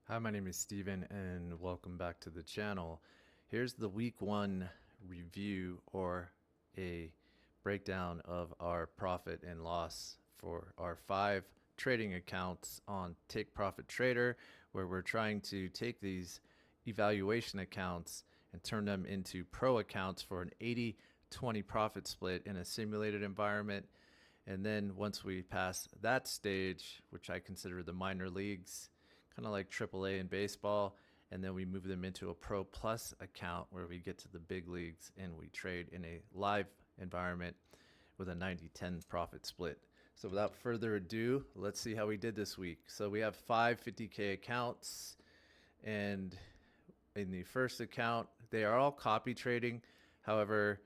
Hi, my name is Steven and welcome back to the channel. Here's the week one review or a breakdown of our profit and loss for our 5 trading accounts on Take Profit Trader, where we're trying to take these evaluation accounts and turn them into pro accounts for an 80-20 profit split in a simulated environment. And then once we pass that stage, which I consider the minor leagues, kind of like AAA in baseball, and then we move them into a Pro Plus account where we get to the big leagues and we trade in a live environment with a 90-10 profit split. So without further ado, let's see how we did this week. So we have 5 50K accounts, and in the first account, they are all copy trading. However,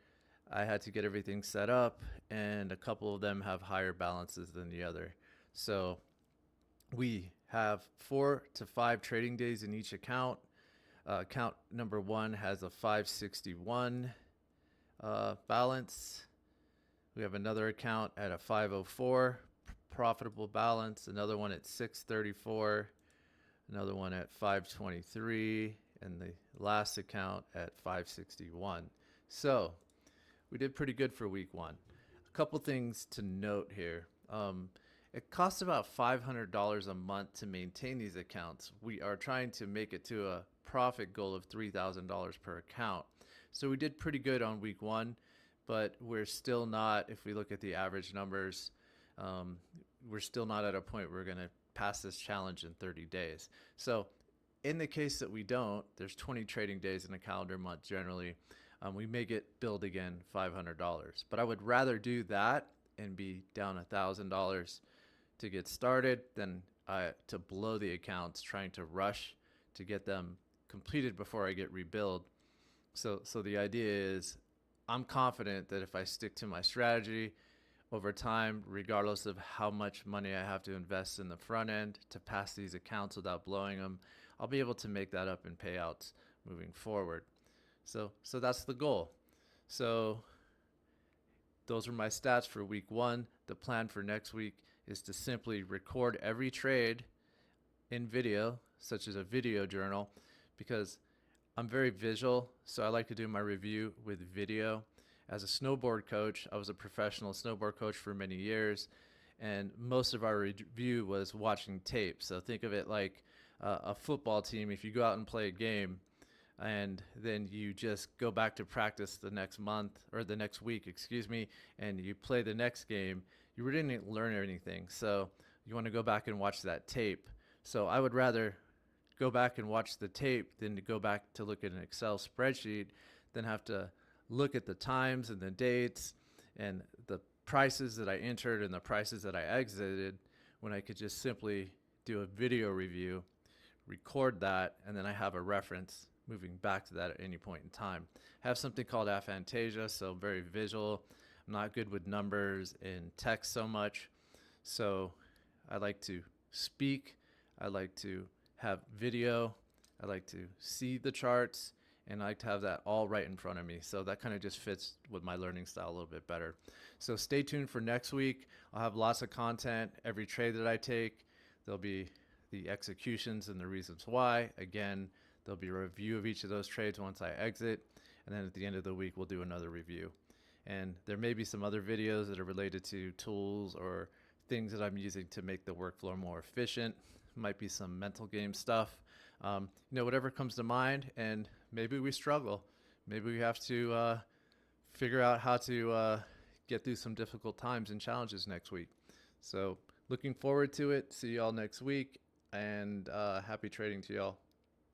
I had to get everything set up, and a couple of them have higher balances than the other. So we have 4 to 5 trading days in each account. Account number 1 has a 561 balance. We have another account at a 504 profitable balance, another one at 634, another one at 523, and the last account at 561. So we did pretty good for week one. A couple things to note here. It costs about $500 a month to maintain these accounts. We are trying to make it to a profit goal of $3,000 per account. So we did pretty good on week one, but we're still not, if we look at the average numbers, we're still not at a point where we're going to pass this challenge in 30 days. So in the case that we don't, there's 20 trading days in a calendar month generally. We may get billed again $500, but I would rather do that and be down $1,000 to get started than to blow the accounts trying to rush to get them completed before I get rebilled. So the idea is I'm confident that if I stick to my strategy over time, regardless of how much money I have to invest in the front end to pass these accounts without blowing them, I'll be able to make that up in payouts moving forward. So that's the goal. So those are my stats for week one. The plan for next week is to simply record every trade in video, such as a video journal, because I'm very visual, so I like to do my review with video. As a snowboard coach, I was a professional snowboard coach for many years, and most of our review was watching tape. So think of it like a football team. If you go out and play a game, and then you just go back to practice the next month or the next week, and you play the next game, you really didn't learn anything. So you want to go back and watch that tape. So I would rather go back and watch the tape than to go back to look at an Excel spreadsheet, than have to look at the times and the dates and the prices that I entered and the prices that I exited, when I could just simply do a video review, record that, and then I have a reference moving back to that at any point in time. I have something called aphantasia, so very visual. I'm not good with numbers and text so much. So I like to speak. I like to have video. I like to see the charts, and I like to have that all right in front of me. So that kind of just fits with my learning style a little bit better. So stay tuned for next week. I'll have lots of content. Every trade that I take, there'll be the executions and the reasons why. Again, there'll be a review of each of those trades once I exit. And then at the end of the week, we'll do another review. And there may be some other videos that are related to tools or things that I'm using to make the workflow more efficient. Might be some mental game stuff. Whatever comes to mind, and maybe we struggle. Maybe we have to figure out how to get through some difficult times and challenges next week. So looking forward to it. See y'all next week, and happy trading to y'all.